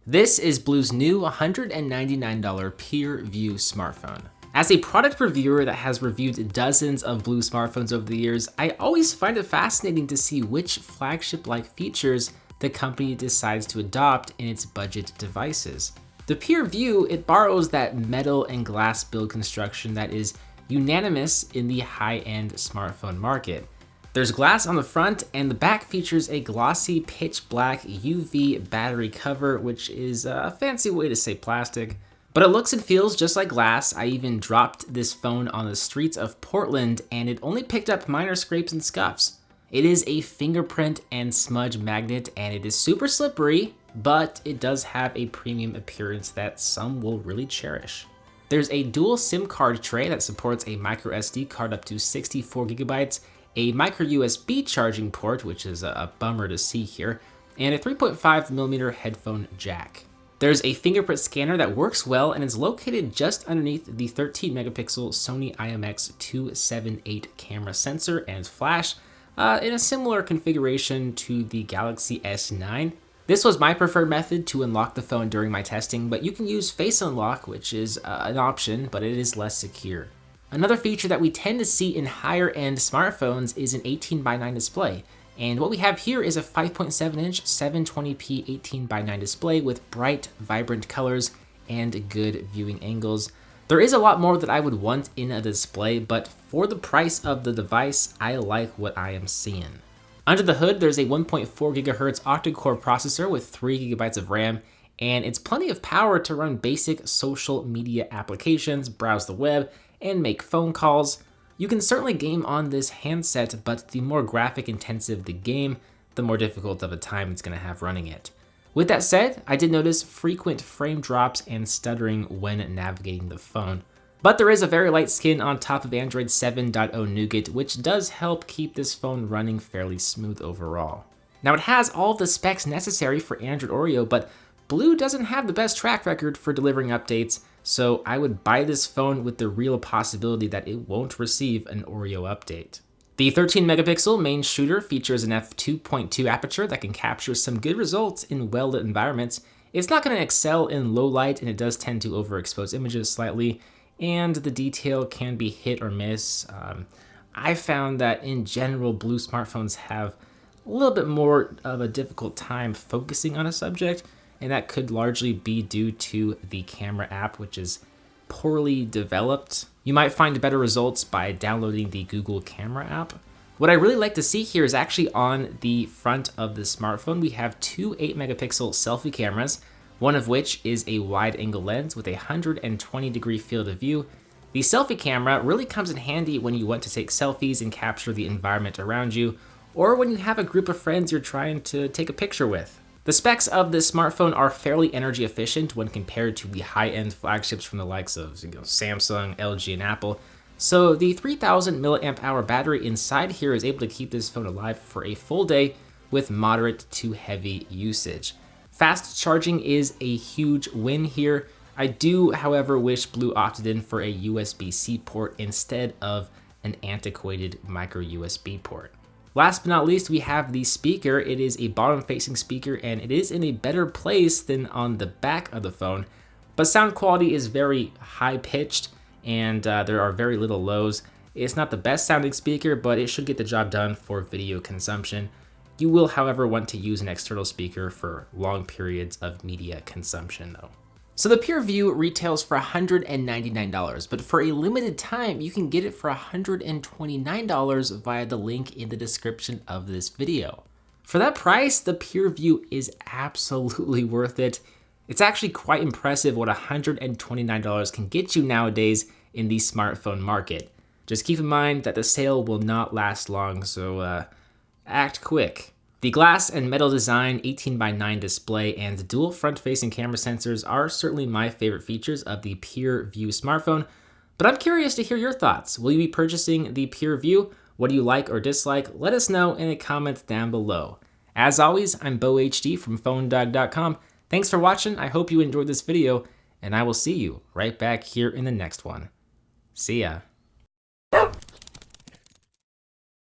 This is BLU's new $199 Pure View smartphone. As a product reviewer that has reviewed dozens of BLU smartphones over the years, I always find it fascinating to see which flagship-like features the company decides to adopt in its budget devices. The Pure View, it borrows that metal and glass build construction that is unanimous in the high-end smartphone market. There's glass on the front, and the back features a glossy pitch black UV battery cover, which is a fancy way to say plastic. But it looks and feels just like glass. I even dropped this phone on the streets of Portland, and it only picked up minor scrapes and scuffs. It is a fingerprint and smudge magnet, and it is super slippery, but it does have a premium appearance that some will really cherish. There's a dual SIM card tray that supports a micro SD card up to 64 gigabytes, a micro USB charging port, which is a bummer to see here, and a 3.5mm headphone jack. There's a fingerprint scanner that works well and is located just underneath the 13 megapixel Sony IMX278 camera sensor and flash in a similar configuration to the Galaxy S9. This was my preferred method to unlock the phone during my testing, but you can use Face Unlock, which is an option, but it is less secure. Another feature that we tend to see in higher end smartphones is an 18:9 display. And what we have here is a 5.7-inch 720p 18:9 display with bright, vibrant colors and good viewing angles. There is a lot more that I would want in a display, but for the price of the device, I like what I am seeing. Under the hood, there's a 1.4 GHz octa-core processor with 3 GB of RAM, and it's plenty of power to run basic social media applications, browse the web, and make phone calls. You can certainly game on this handset, but the more graphic intensive the game, the more difficult of a time it's going to have running it. With that said, I did notice frequent frame drops and stuttering when navigating the phone. But there is a very light skin on top of Android 7.0 Nougat, which does help keep this phone running fairly smooth overall. Now it has all the specs necessary for Android Oreo, but BLU doesn't have the best track record for delivering updates, so I would buy this phone with the real possibility that it won't receive an Oreo update. The 13 megapixel main shooter features an f2.2 aperture that can capture some good results in well-lit environments. It's not going to excel in low light, and it does tend to overexpose images slightly, and the detail can be hit or miss. I found that in general, BLU smartphones have a little bit more of a difficult time focusing on a subject, and that could largely be due to the camera app, which is poorly developed. You might find better results by downloading the Google Camera app. What I really like to see here is actually on the front of the smartphone, we have two 8-megapixel selfie cameras, one of which is a wide-angle lens with a 120-degree field of view. The selfie camera really comes in handy when you want to take selfies and capture the environment around you, or when you have a group of friends you're trying to take a picture with. The specs of this smartphone are fairly energy efficient when compared to the high-end flagships from the likes of Samsung, LG, and Apple. So the 3000 mAh battery inside here is able to keep this phone alive for a full day with moderate to heavy usage. Fast charging is a huge win here. I do, however, wish BLU opted in for a USB-C port instead of an antiquated micro USB port. Last but not least, we have the speaker. It is a bottom-facing speaker, and it is in a better place than on the back of the phone, but sound quality is very high-pitched, and there are very little lows. It's not the best sounding speaker, but it should get the job done for video consumption. You will, however, want to use an external speaker for long periods of media consumption, though. So the Pure View retails for $199, but for a limited time, you can get it for $129 via the link in the description of this video. For that price, the Pure View is absolutely worth it. It's actually quite impressive what $129 can get you nowadays in the smartphone market. Just keep in mind that the sale will not last long, so act quick. The glass and metal design, 18:9 display, and dual front-facing camera sensors are certainly my favorite features of the Pure View smartphone, but I'm curious to hear your thoughts. Will you be purchasing the Pure View? What do you like or dislike? Let us know in the comments down below. As always, I'm BoHD from PhoneDog.com. Thanks for watching. I hope you enjoyed this video, and I will see you right back here in the next one. See ya.